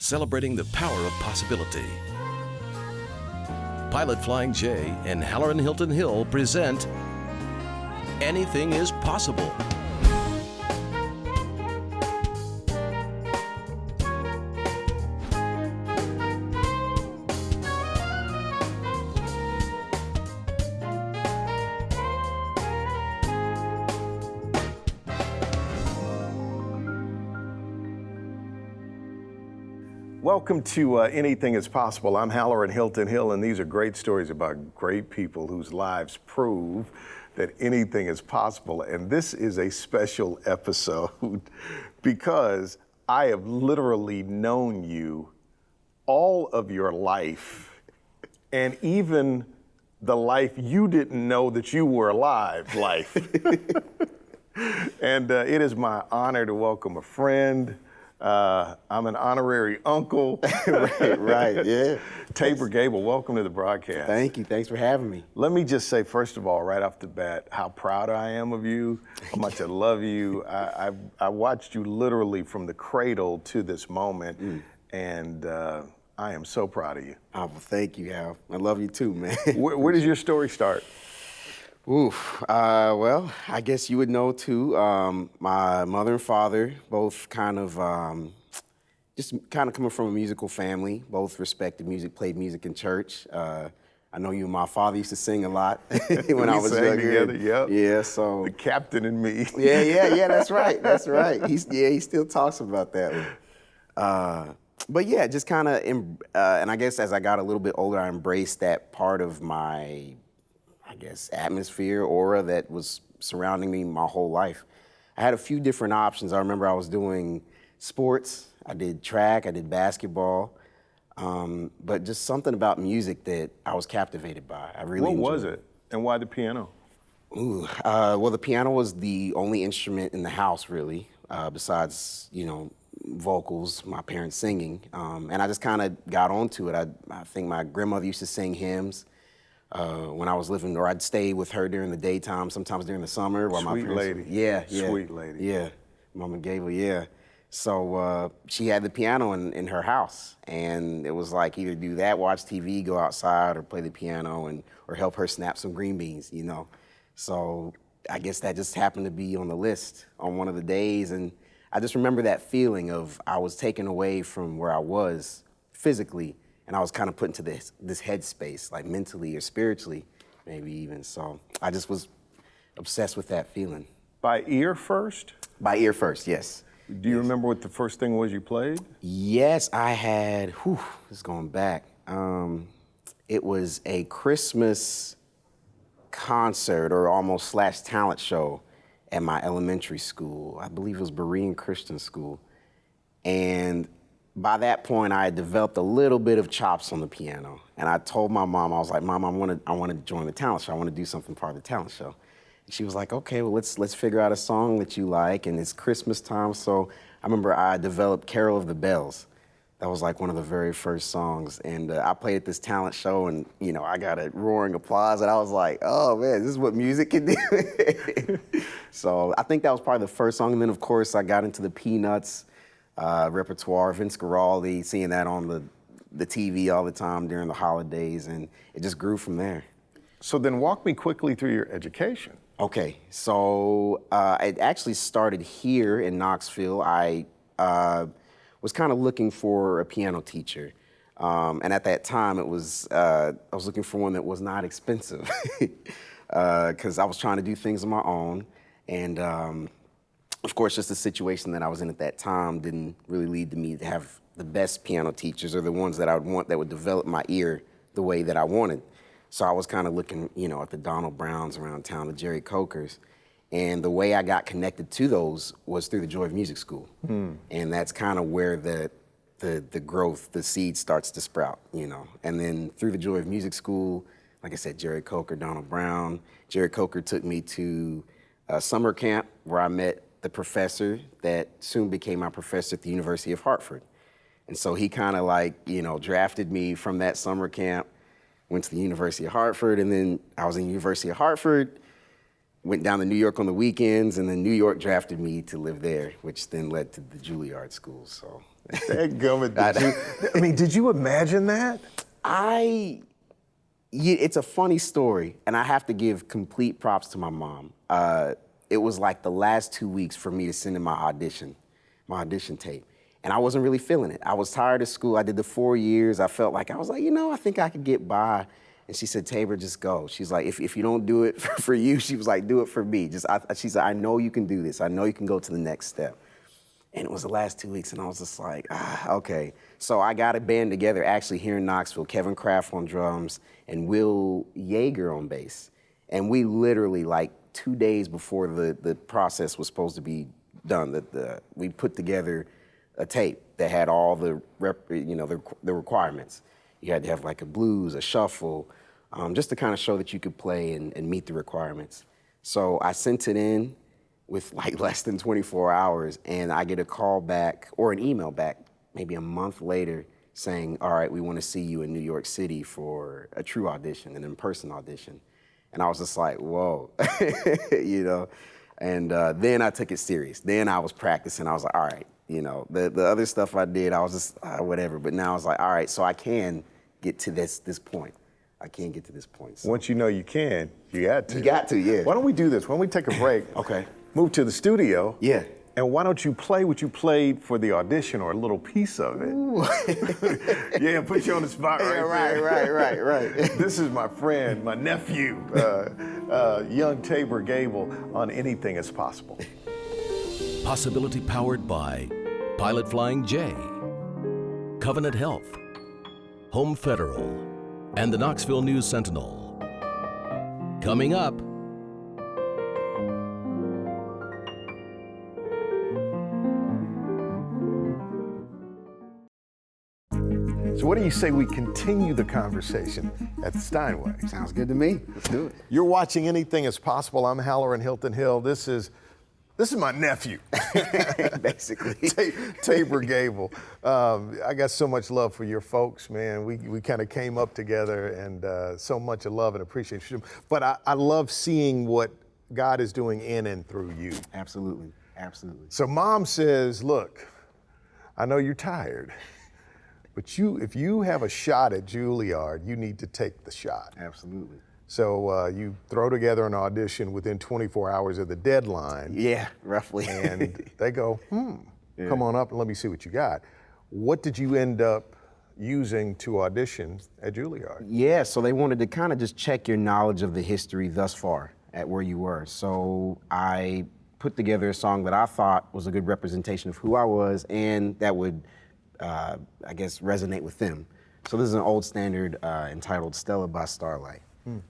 celebrating the power of possibility. Pilot Flying J and Halloran Hilton Hill present Anything is Possible. Welcome to Anything is Possible. I'm Halloran Hilton Hill, and these are great stories about great people whose lives prove that anything is possible. And this is a special episode because I have literally known you all of your life, and even the life you didn't know that you were alive life. And it is my honor to welcome a friend. I'm an honorary uncle. right, yeah. Tabor Gable, welcome to the broadcast. Thank you, thanks for having me. Let me just say, first of all, right off the bat, how proud I am of you, how much I love you. I watched you literally from the cradle to this moment, and I am so proud of you. Oh, well, thank you, Hal. I love you too, man. Where does your story start? Well, I guess you would know too. My mother and father, both kind of coming from a musical family, both respected music, played music in church. I know you and my father used to sing a lot when I was younger. Together, yep. Yeah, so. The captain and me. Yeah, that's right. He still talks about that one. But yeah, just kind of, and I guess as I got a little bit older, I embraced that part of my, atmosphere, aura that was surrounding me my whole life. I had a few different options. I remember I was doing sports. I did track, I did basketball, but just something about music that I was captivated by. I really enjoyed. What was it, and why the piano? Well, the piano was the only instrument in the house, really, besides, vocals, my parents singing, and I just kind of got onto it. I think my grandmother used to sing hymns. When I was living, or I'd stay with her during the daytime, sometimes during the summer. While Sweet my parents, lady. Yeah. Sweet lady. Yeah, Mama Gable, yeah. So she had the piano in her house, and it was like either do that, watch TV, go outside, or play the piano, or help her snap some green beans, So I guess that just happened to be on the list on one of the days, and I just remember that feeling of I was taken away from where I was physically, and I was kind of put into this headspace, like mentally or spiritually, maybe even. So I just was obsessed with that feeling. By ear first? By ear first, yes. Do you remember what the first thing was you played? Yes, I had, this is going back. It was a Christmas concert or almost / talent show at my elementary school. I believe it was Berean Christian School. And by that point, I had developed a little bit of chops on the piano. And I told my mom, I was like, Mom, I want to join the talent show. I want to do something part of the talent show. And she was like, okay, well, let's figure out a song that you like. And it's Christmas time. So I remember I developed Carol of the Bells. That was like one of the very first songs. And I played at this talent show, and I got a roaring applause. And I was like, oh man, this is what music can do. So I think that was probably the first song. And then of course I got into the Peanuts repertoire, Vince Guaraldi, seeing that on the TV all the time during the holidays, and it just grew from there. So then walk me quickly through your education. Okay, so it actually started here in Knoxville. I was kind of looking for a piano teacher, and at that time I was looking for one that was not expensive, because I was trying to do things on my own, and of course, just the situation that I was in at that time didn't really lead to me to have the best piano teachers or the ones that I would want that would develop my ear the way that I wanted. So I was kind of looking, at the Donald Browns around town, the Jerry Cokers. And the way I got connected to those was through the Joy of Music School. And that's kind of where the growth, the seed starts to sprout, And then through the Joy of Music School, like I said, Jerry Coker, Donald Brown. Jerry Coker took me to a summer camp where I met the professor that soon became my professor at the University of Hartford. And so he kind of drafted me from that summer camp, went to the University of Hartford, and then I was in the University of Hartford, went down to New York on the weekends, and then New York drafted me to live there, which then led to the Juilliard School. So, did you imagine that? It's a funny story, and I have to give complete props to my mom. It was like the last 2 weeks for me to send in my audition tape. And I wasn't really feeling it. I was tired of school. I did the 4 years. I felt like, I think I could get by. And she said, Tabor, just go. She's like, if you don't do it for you, she was like, do it for me. She said, I know you can do this. I know you can go to the next step. And it was the last 2 weeks, and I was just like, okay. So I got a band together actually here in Knoxville, Kevin Kraft on drums and Will Yeager on bass. And we literally, like 2 days before the process was supposed to be done, we put together a tape that had all the requirements. You had to have like a blues, a shuffle, just to kind of show that you could play and meet the requirements. So I sent it in with like less than 24 hours, and I get a call back or an email back maybe a month later saying, all right, we want to see you in New York City for a true audition, an in-person audition. And I was just like, whoa, And then I took it serious. Then I was practicing. I was like, all right, the other stuff I did, I was just whatever. But now I was like, all right, so I can get to this point. I can get to this point. So. Once you know you can, you got to. You got to, yeah. Why don't we do this? Why don't we take a break? Okay. Move to the studio. Yeah. And why don't you play what you played for the audition or a little piece of it? Yeah, put you on the spot right there. Right. This is my friend, my nephew, young Tabor Gable on Anything is Possible. Possibility powered by Pilot Flying J, Covenant Health, Home Federal, and the Knoxville News Sentinel. Coming up. So what do you say we continue the conversation at the Steinway? Sounds good to me. Let's do it. You're watching Anything is Possible. I'm Halloran Hilton Hill. This is my nephew. Basically. Tabor Gable. I got so much love for your folks, man. We kind of came up together, and so much of love and appreciation. But I love seeing what God is doing in and through you. Absolutely. So Mom says, look, I know you're tired, but if you have a shot at Juilliard, you need to take the shot. Absolutely. So you throw together an audition within 24 hours of the deadline. Yeah, roughly. And they go, come on up and let me see what you got. What did you end up using to audition at Juilliard? Yeah, so they wanted to kind of just check your knowledge of the history thus far at where you were. So I put together a song that I thought was a good representation of who I was and that would, I guess, resonate with them. So this is an old standard entitled Stella by Starlight. Ooh.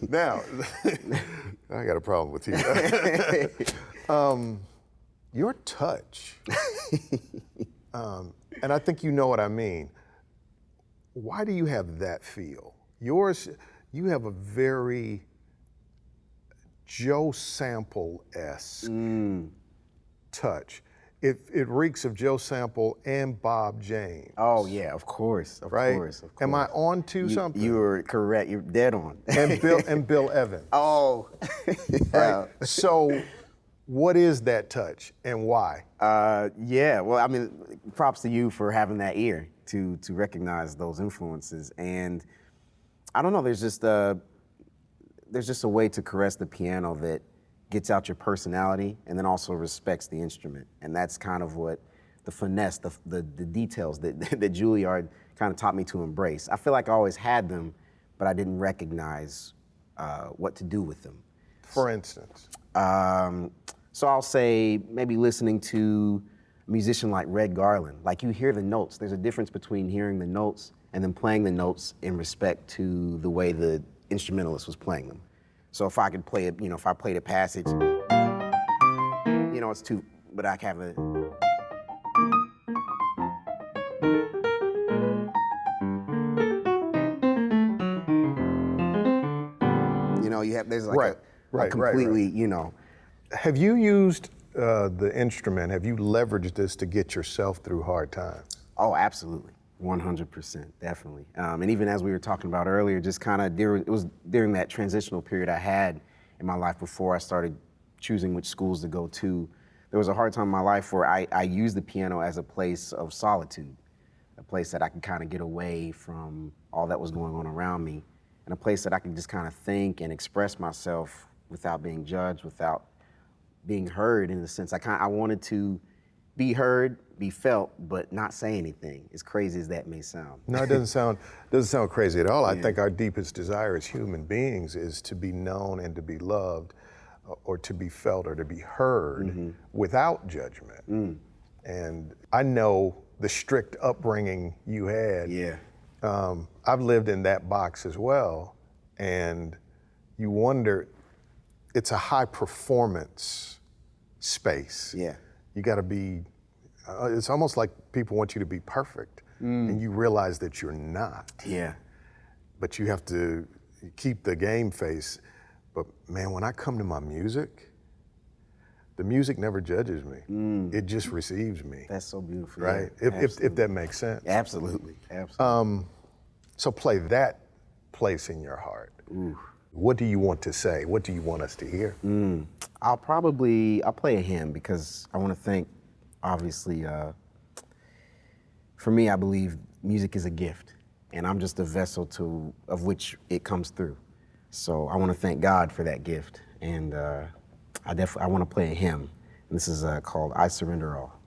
Now, I got a problem with you. Your touch, and I think you know what I mean. Why do you have that feel? You have a very Joe Sample-esque touch. It reeks of Joe Sample and Bob James. Oh yeah, of course, of course. Am I on to something? You were correct. You're dead on. And Bill Evans. Oh, right. So, what is that touch and why? Yeah. Well, I mean, props to you for having that ear to recognize those influences. And I don't know. There's just a way to caress the piano that gets out your personality and then also respects the instrument. And that's kind of what the finesse, the details that that Juilliard kind of taught me to embrace. I feel like I always had them, but I didn't recognize what to do with them. For instance? So I'll say maybe listening to a musician like Red Garland. Like, you hear the notes. There's a difference between hearing the notes and then playing the notes in respect to the way the instrumentalist was playing them. So if I could play it, if I played a passage, it's too, but I have a, there's like a completely, Have you used the instrument, have you leveraged this to get yourself through hard times? Oh, absolutely. 100%, definitely. And even as we were talking about earlier, just kind of it was during that transitional period I had in my life before I started choosing which schools to go to. There was a hard time in my life where I used the piano as a place of solitude, a place that I could kind of get away from all that was going on around me, and a place that I could just kind of think and express myself without being judged, without being heard, in the sense I wanted to be heard, be felt, but not say anything, as crazy as that may sound. No, it doesn't sound crazy at all. I think our deepest desire as human beings is to be known and to be loved, or to be felt or to be heard without judgment. And I know the strict upbringing you had. Yeah. I've lived in that box as well, and you wonder, it's a high performance space. Yeah. You got to be, it's almost like people want you to be perfect, and you realize that you're not. Yeah. But you have to keep the game face. But man, when I come to my music, the music never judges me. It just receives me. That's so beautiful. Right? Yeah, If that makes sense. Absolutely. Absolutely. So play that place in your heart. Ooh. What do you want to say? What do you want us to hear? I'll play a hymn, because I want to thank, obviously, for me, I believe music is a gift, and I'm just a vessel of which it comes through. So I want to thank God for that gift, and I want to play a hymn, and this is called "I Surrender All."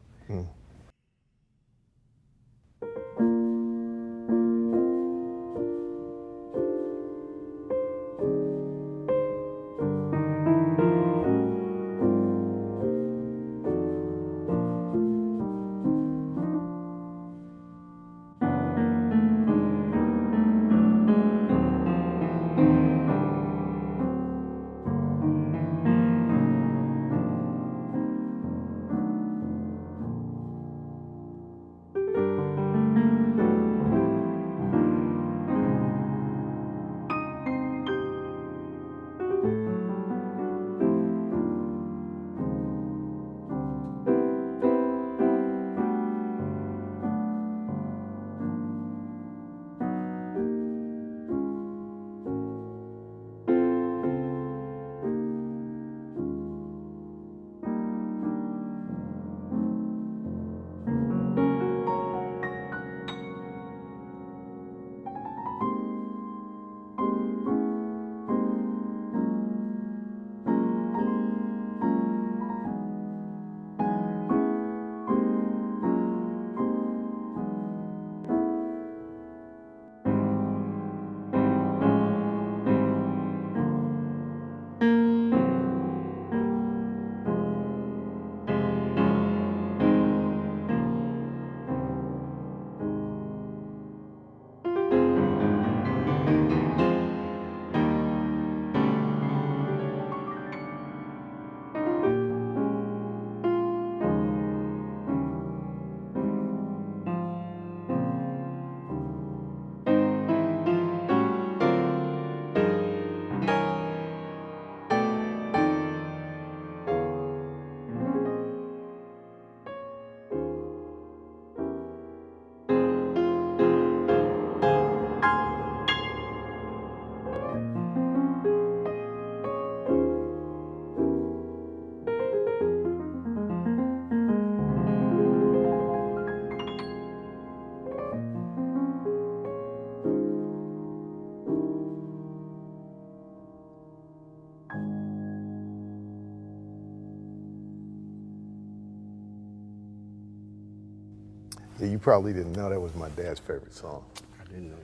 Yeah, you probably didn't know that was my dad's favorite song. I didn't know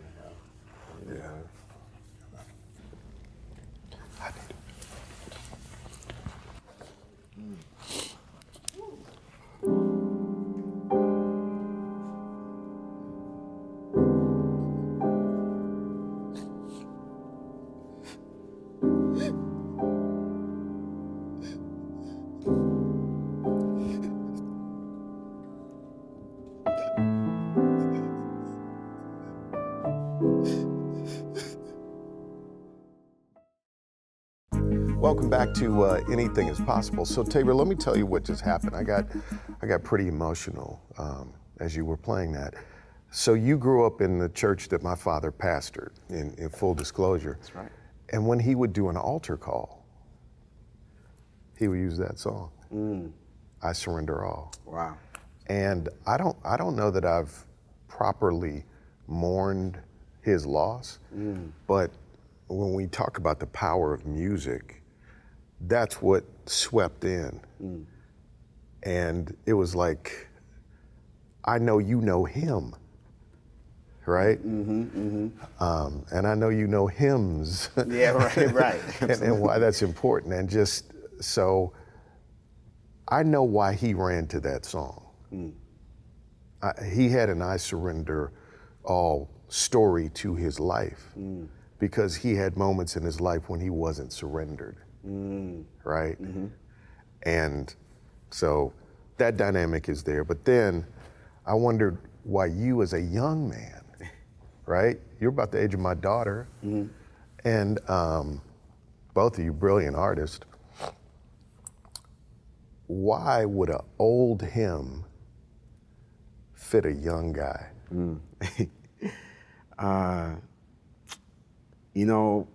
that. Yeah. Welcome back to Anything is Possible. So Tabor, let me tell you what just happened. I got pretty emotional as you were playing that. So you grew up in the church that my father pastored, in full disclosure. That's right. And when he would do an altar call, he would use that song, I Surrender All. Wow. And I don't know that I've properly mourned his loss, but when we talk about the power of music, that's what swept in. And it was like, I know you know him, right? And I know you know hymns. Yeah, right. and why that's important. And just so, I know why he ran to that song. He had an I Surrender All story to his life because he had moments in his life when he wasn't surrendered. Right? And so that dynamic is there. But then I wondered why you as a young man, right? You're about the age of my daughter, and both of you brilliant artists. Why would an old hymn fit a young guy? You know,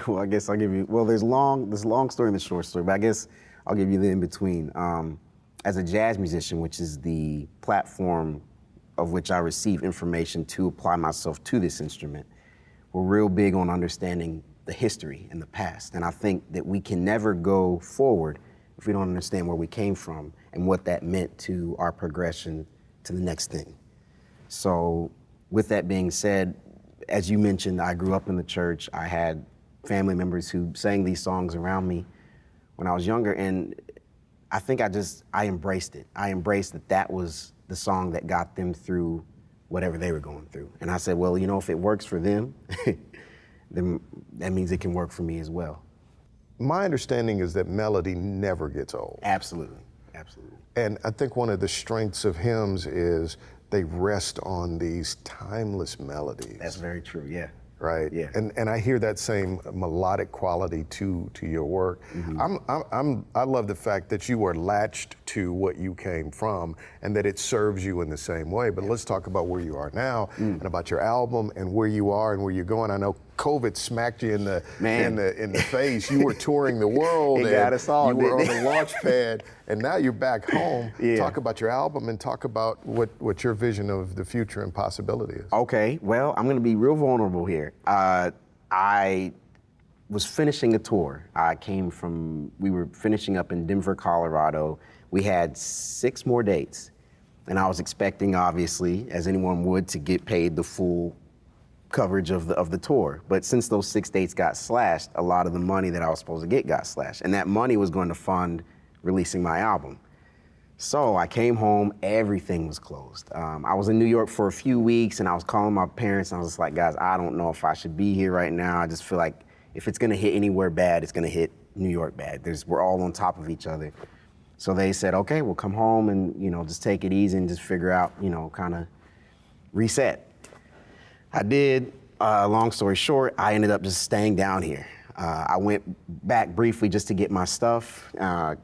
well, I guess I'll give you, well, there's long story and the short story, but I guess I'll give you the in-between. As a jazz musician, which is the platform of which I receive information to apply myself to this instrument, we're real big on understanding the history and the past. And I think that we can never go forward if we don't understand where we came from and what that meant to our progression to the next thing. So with that being said, as you mentioned, I grew up in the church. I had family members who sang these songs around me when I was younger, and I think I embraced it. I embraced that was the song that got them through whatever they were going through. And I said, well, you know, if it works for them, then that means it can work for me as well. My understanding is that melody never gets old. Absolutely. And I think one of the strengths of hymns is they rest on these timeless melodies. That's very true, yeah. Right? Yeah. And I hear that same melodic quality to your work. I love the fact that you are latched to what you came from and that it serves you in the same way. But let's talk about where you are now and about your album and where you are and where you're going. I know COVID smacked you in the face. You were touring the world. It got us all, you were on the launch pad, and now you're back home. Yeah. Talk about your album and talk about what your vision of the future and possibility is. Okay, well, I'm gonna be real vulnerable here. I was finishing a tour. We were finishing up in Denver, Colorado. We had 6 more dates, and I was expecting, obviously, as anyone would, to get paid the full coverage of the tour. But since those 6 dates got slashed, a lot of the money that I was supposed to get got slashed. And that money was going to fund releasing my album. So I came home, everything was closed. I was in New York for a few weeks and I was calling my parents and I was just like, guys, I don't know if I should be here right now. I just feel like if it's gonna hit anywhere bad, it's gonna hit New York bad. We're all on top of each other. So they said, okay, we'll come home and, just take it easy and just figure out, kind of reset. I did. Long story short, I ended up just staying down here. I went back briefly just to get my stuff,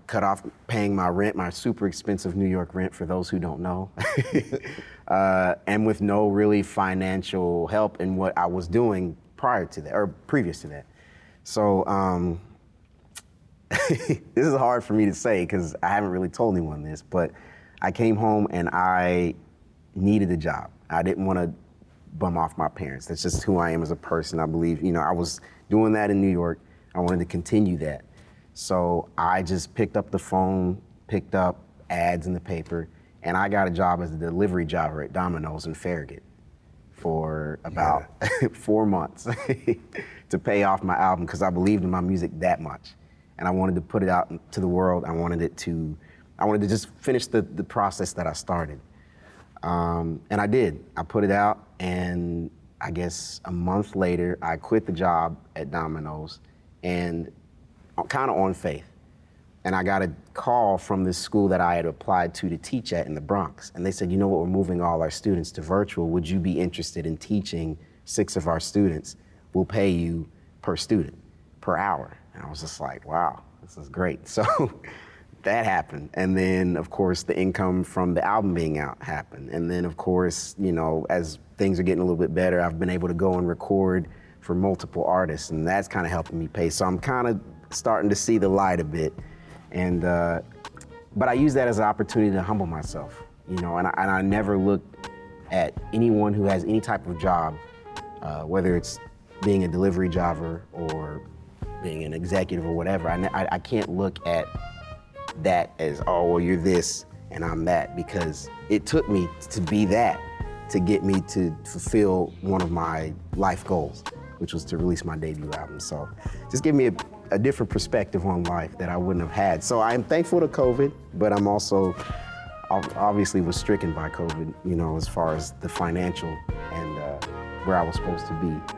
cut off paying my rent, my super expensive New York rent for those who don't know, and with no really financial help in what I was doing prior to that, or previous to that. So this is hard for me to say because I haven't really told anyone this, but I came home and I needed a job. I didn't want to bum off my parents. That's just who I am as a person. I believe, I was doing that in New York. I wanted to continue that. So I just picked up the phone, picked up ads in the paper, And I got a job as a delivery driver at Domino's in Farragut for about 4 months to pay off my album, because I believed in my music that much. And I wanted to put it out to the world. I wanted to just finish the process that I started. And I did. I put it out, and I guess a month later, I quit the job at Domino's, and kind of on faith. And I got a call from this school that I had applied to teach at in the Bronx. And they said, you know what, we're moving all our students to virtual. Would you be interested in teaching 6 of our students? We'll pay you per student, per hour. And I was just like, wow, this is great. So that happened. And then, of course, the income from the album being out happened. And then, of course, you know, as things are getting a little bit better, I've been able to go and record for multiple artists, and that's kind of helping me pay. So I'm kind of starting to see the light a bit. And, but I use that as an opportunity to humble myself, you know, and I never looked at anyone who has any type of job, whether it's being a delivery driver or being an executive or whatever. I can't look at that as, oh, well, you're this and I'm that, because it took me to be that to get me to fulfill one of my life goals, which was to release my debut album. So just give me a different perspective on life that I wouldn't have had. So I'm thankful to COVID, but I'm also obviously was stricken by COVID, you know, as far as the financial and where I was supposed to be.